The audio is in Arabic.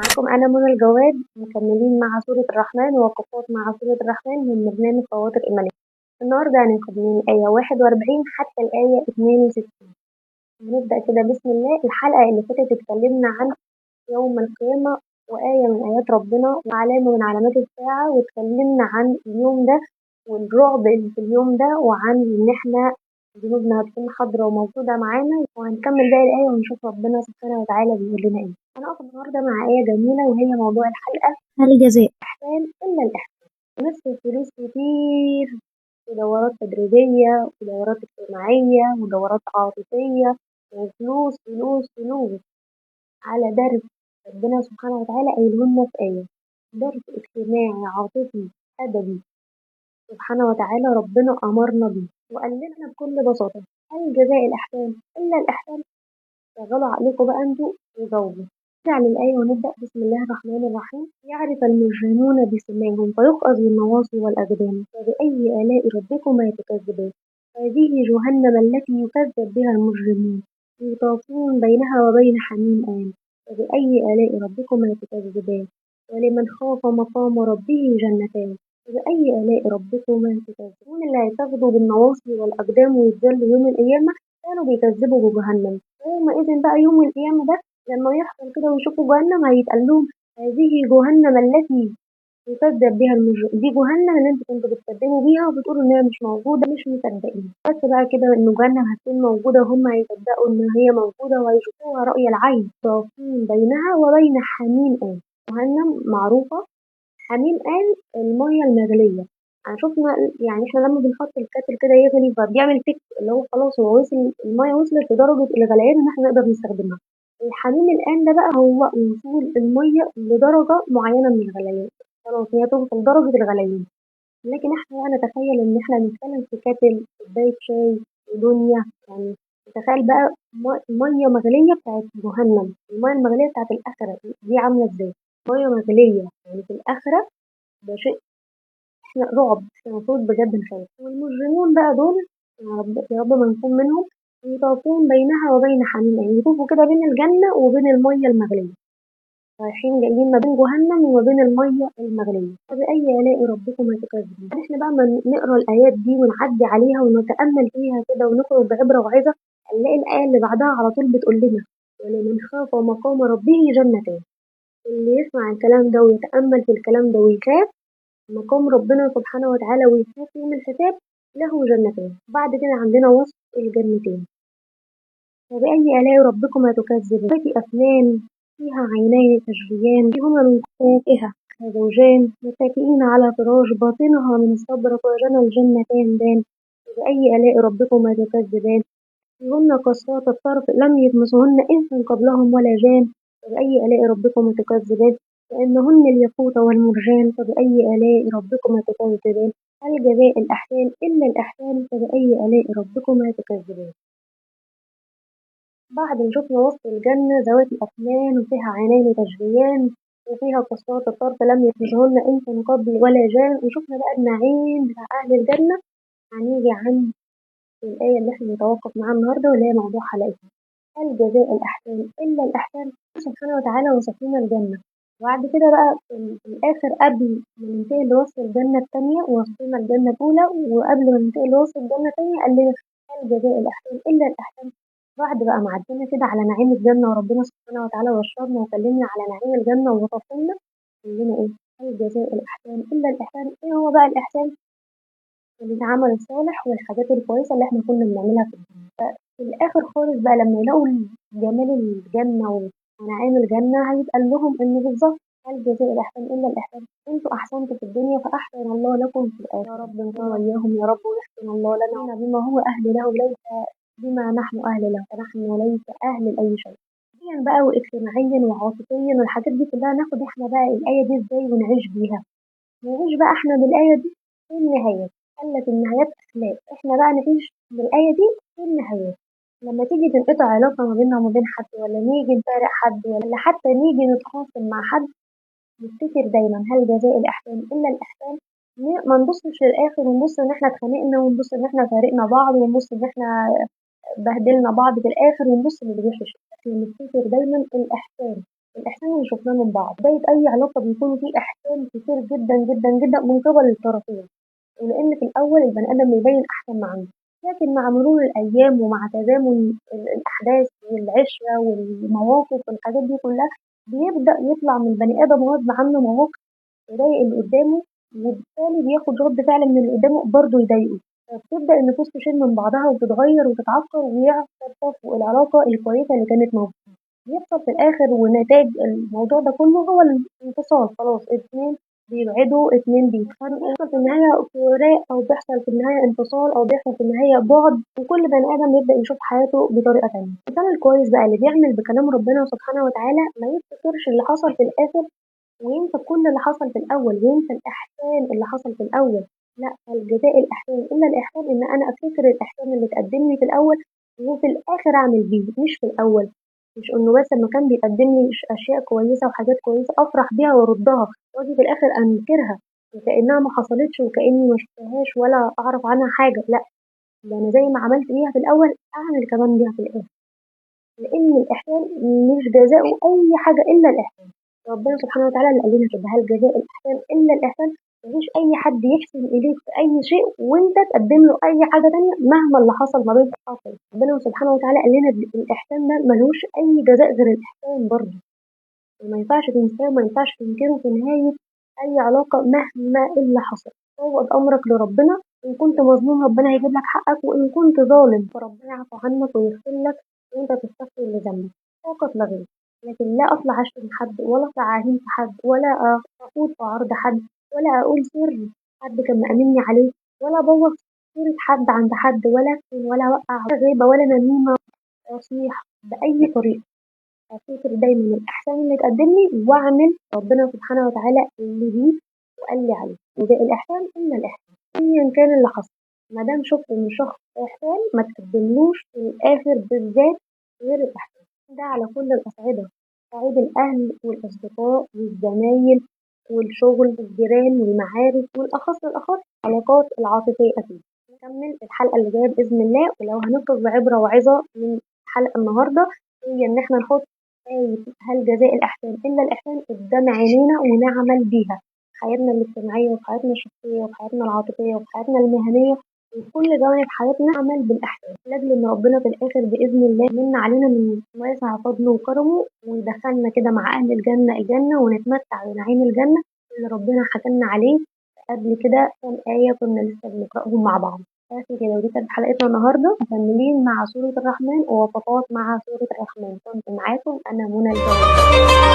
معاكم أنا منى الجواد مكملين مع سورة الرحمن ووقفات مع سورة الرحمن من برنامج خواطر إيمانية. النهاردة هناخد من الآية 41 حتى الآية 62. هنبدأ كده بسم الله. الحلقة اللي فاتت اتكلمنا عن يوم القيامة وآية من آيات ربنا وعلامة من علامات الساعة، واتكلمنا عن اليوم ده والرعب اللي في اليوم ده، وعن إن إحنا ذنوبنا هتكون حاضرة وموجودة معانا. وهنكمل باقي الآية ونشوف ربنا سبحانه وتعالى بيقول لنا إيه. هنقف النهاردة مع آية جميلة وهي موضوع الحلقة: هل جزاء الإحسان إلا الإحسان. بندفع فلوس كتير في دورات تدريبية ودورات اجتماعية ودورات عاطفية، وفلوس فلوس فلوس على درس ربنا سبحانه وتعالى قايلهولنا في آية، درس اجتماعي عاطفي أدبي سبحانه وتعالى ربنا أمرنا بيه وقال لنا بكل بساطة: هل جزاء الإحسان إلا الإحسان؟ شغلوا عقلكم بقى انتوا وجاوبوا. نرجع للآية ونبدأ. بسم الله الرحمن الرحيم: يعرف المجرمون بسيماهم فيؤخذ بالنواصي والأقدام فبأي آلاء ربكما تكذبان. هذه جهنم التي يكذب بها المجرمون يطافون بينها وبين حميم آن فبأي آلاء ربكما تكذبان. ولمن خاف مقام ربه جنتان فبأي آلاء ربكما تكذبون. اللي هيتاخدوا بالنواصي والأقدام ويتذلوا يوم القيامة كانوا بيكذبوا بجهنم. يومئذ بقى يوم القيامة ده لما يحصل كده ويشوفوا جهنم هيتقال لهم: هذه جهنم التي يكذب بها المجرمون. دي جهنم اللي انتوا كنتوا بتكذبوا بيها وبتقولوا ان هي مش موجودة، مش مصدقين. بس بقى كده ان جهنم هتكون موجودة وهم هيصدقوا ان هي موجودة وهيشوفوها رأي العين. طافين بينها وبين حميم آن. جهنم معروفة. حميم آن المية المغلية. شفنا يعني احنا لما بنحط الكاتل كده يغلي فبيعمل تك، اللي هو خلاص هو وصل، المية وصلت لدرجة الغليان ان احنا نقدر نستخدمها. الحميم الآن ده بقى هو وصول المية لدرجة معينة من الغليان، خلاص هي توصل لدرجة الغليان. لكن احنا بقى نتخيل ان احنا بنتكلم في كاتل كوباية شاي ودنيا، يعني تخيل بقى مية مغلية بتاعت جهنم، المية المغلية بتاعت الآخرة دي عاملة ازاي؟ مية مغلية يعني في الآخرة، ده شيء احنا رعب، احنا المفروض بجد نخاف. والمجرمون بقى دول يا رب يا رب ما نكون منهم، يطوفون بينها وبين حميم، يعني يطوفوا كده بين الجنة وبين المية المغلية، رايحين جايين ما بين جهنم وما بين المية المغلية. فبأي آلاء ربكما تكذبون. احنا بقى ما نقرا الآيات دي ونعدي عليها ونتأمل فيها كده ونخرج بعبرة وعظة، نلاقي الآية اللي بعدها على طول بتقول لنا: ولمن خاف مقام ربه جنتان. اللي يسمع الكلام ده ويتأمل في الكلام ده ويخاف مقام ربنا سبحانه وتعالى ويخاف يوم الحساب له جنتان. بعد كده عندنا وصف الجنتين: فبأي آلاء ربكما تكذبان. ذات أفنان فيها عينان تجريان فيهما من فاكهة زوجان متكئين على فراش باطنها من استبرق وجنى الجنتان دان. فبأي آلاء ربكما تكذبان. فيهن قاصرات الطرف لم يطمثهن إنس قبلهم ولا جان. فبأي آلاء ربكما تكذبان. كأنهن الياقوت والمرجان. فبأي آلاء ربكما تكذبان. هل جزاء الإحسان إلا الإحسان. فبأي آلاء ربكما تكذبان. بعد ما شفنا وصف الجنة ذوات الأفنان وفيها عينين تجريان وفيها قصات الطرف لم يطمثهن إنس قبل ولا جان، وشفنا بقى النعيم بتاع أهل الجنة، هنيجي عن الآية اللي احنا بنتوقف معاها النهاردة واللي هي موضوع حلقتنا: هل جزاء الإحسان إلا الإحسان. سبحانه وتعالى وصف لنا الجنة، وبعد كده بقى في الآخر قبل ما ننتقل لوصف الجنة التانية وصف لنا الجنة الأولى، وقبل ما ننتقل لوصف الجنة التانية قال لنا: هل جزاء الإحسان إلا الإحسان. بعد بقى ما عدينا كده على نعيم الجنة وربنا سبحانه وتعالى بشرنا وكلمنا على نعيم الجنة ووصفنا، قال لنا إيه؟ هل جزاء الإحسان إلا الإحسان. إيه هو بقى الإحسان؟ العمل الصالح والحاجات الكويسة اللي احنا كنا بنعملها في الدنيا. في الآخر خالص بقى لما يلاقوا جمال الجنة ونعيم الجنة هيتقال لهم إن بالظبط: هل جزاء الإحسان إلا الإحسان. أنتوا أحسنتوا في الدنيا فأحسن الله لكم في الآخرة. يا رب نكون وإياهم يا رب، ويحسن الله لنا بما هو أهل له ليس بما نحن أهل له، فنحن ليس أهل لأي شيء. ديا بقى واجتماعيا وعاطفيا والحاجات دي كلها ناخد احنا بقى الآية دي ازاي ونعيش بيها. نعيش بقى احنا بالآية دي في النهاية. قالت النهايات أخلاق، احنا بقى نعيش بالآية دي في النهايات. لما تيجي تنقطع علاقة ما بيننا وما بين حد، ولا نيجي نفارق حد، ولا حتى نيجي نتخاصم مع حد، نفتكر دايما: هل جزاء الإحسان إلا الإحسان. ما نبصش للآخر ونبص إن احنا اتخانقنا ونبص إن احنا فارقنا بعض ونبص إن احنا بهدلنا بعض في الآخر ونبص للوحش، احنا نفتكر دايما الإحسان. الإحسان اللي شفناه من بعض، بداية أي علاقة بيكون فيه إحسان كتير جدًا، جدًا، جدًا من قبل الطرفين، ولإن في الأول البني آدم بيبين أحسن ما عنده، لكن مع مرور الأيام ومع تزامن الأحداث والعِشرة والمواقف والحاجات دي كلها، بيبدأ يطلع من البني آدم غصب عنه مواقف يضايق اللي قدامه، وبالتالي بياخد رد فعل من اللي قدامه برضه يضايقه، فبتبدأ النفوس تشيل من بعضها وتتغير وتتعكر ويحصل صفو العلاقة الكويسة اللي كانت موجودة. بيحصل في الآخر ونتاج الموضوع ده كله هو الانفصال، خلاص اتنين بيبعدوا، اتنين بيتخانقوا، بيحصل في النهاية فراق أو بيحصل في النهاية انفصال أو بيحصل في النهاية بعد، وكل بني آدم يبدأ يشوف حياته بطريقة تانية. الإنسان الكويس بقى اللي بيعمل بكلام ربنا سبحانه وتعالى ما يفتكرش اللي حصل في الآخر وينسى كل اللي حصل في الأول وينسى الإحسان اللي حصل في الأول، لأ الجزاء الإحسان إلا الإحسان إن أنا أفتكر الإحسان اللي اتقدم لي في الأول وفي الآخر أعمل بيه مش في الأول، مش إنه بس لما كان بيقدم لي أشياء كويسة وحاجات كويسة أفرح بيها وأردها وأجي في الآخر أنكرها وكأنها ما حصلتش وكأني ما شفتهاش ولا أعرف عنها حاجة، لأ ده أنا زي ما عملت بيها في الأول أعمل كمان بيها في الآخر، لإن الإحسان مش جزاؤه أي حاجة إلا الإحسان. ربنا سبحانه وتعالى اللي قال لنا كده هل جزاء الإحسان إلا الإحسان. مفيش أي حد يحسن إليك في أي شيء وأنت تقدم له أي حاجة تانية مهما اللي حصل ما بينكم حصل. ربنا سبحانه وتعالى قال لنا الإحسان ده ملوش أي جزاء غير الإحسان برضه، وما ينفعش تنساه وما ينفعش تنكره في نهاية أي علاقة مهما اللي حصل. فوض أمرك لربنا، إن كنت مظلوم ربنا هيجيب لك حقك وإن كنت ظالم فربنا يعفو عنك ويغفر لك وأنت تستغفر لذنبك فقط لا غير. لكن لا أطلع أشتم حد ولا أطلع أهين في حد ولا أخوض في عرض حد ولا أقول سر حد كان مأمني عليه ولا أبوظ صورة حد عند حد ولا أكتم ولا أوقع ولا غيبة ولا نميمة ولا صيح بأي طريقة. أفتكر دايما الإحسان اللي اتقدم لي وأعمل ربنا سبحانه وتعالى اللي بيه وقال لي عليه، وده الإحسان إلا الإحسان أيا كان اللي حصل. ما دام شفت إن شخص إحسان ما تقدملوش في الآخر بالذات غير الإحسان، ده على كل الأصعدة، صعيد الأهل والأصدقاء والزمايل والشغل والجيران والمعارف والأخص الأخص العلاقات العاطفية أكيد. نكمل الحلقة اللي جاية بإذن الله، ولو هنخرج بعبرة وعظة من حلقة النهاردة هي إن إحنا نحط آية هل جزاء الإحسان إلا الإحسان قدام عينينا ونعمل بيها في حياتنا الاجتماعية وفي حياتنا الشخصية وفي حياتنا العاطفية وفي حياتنا المهنية وفي كل جوانب حياتنا نعمل بالإحسان لأجل إن ربنا في الآخر بإذن الله يمن علينا من واسع فضله وكرمه ويدخلنا كده مع أهل الجنة الجنة ونتمتع بنعيم الجنة اللي ربنا حكمنا عليه قبل كده. كام آية كنا لسه بنقرأهم مع بعض. بس كده ودي كانت حلقتنا النهاردة، مكملين مع سورة الرحمن ووصفات مع سورة الرحمن. كنت معاكم أنا منى الجواد.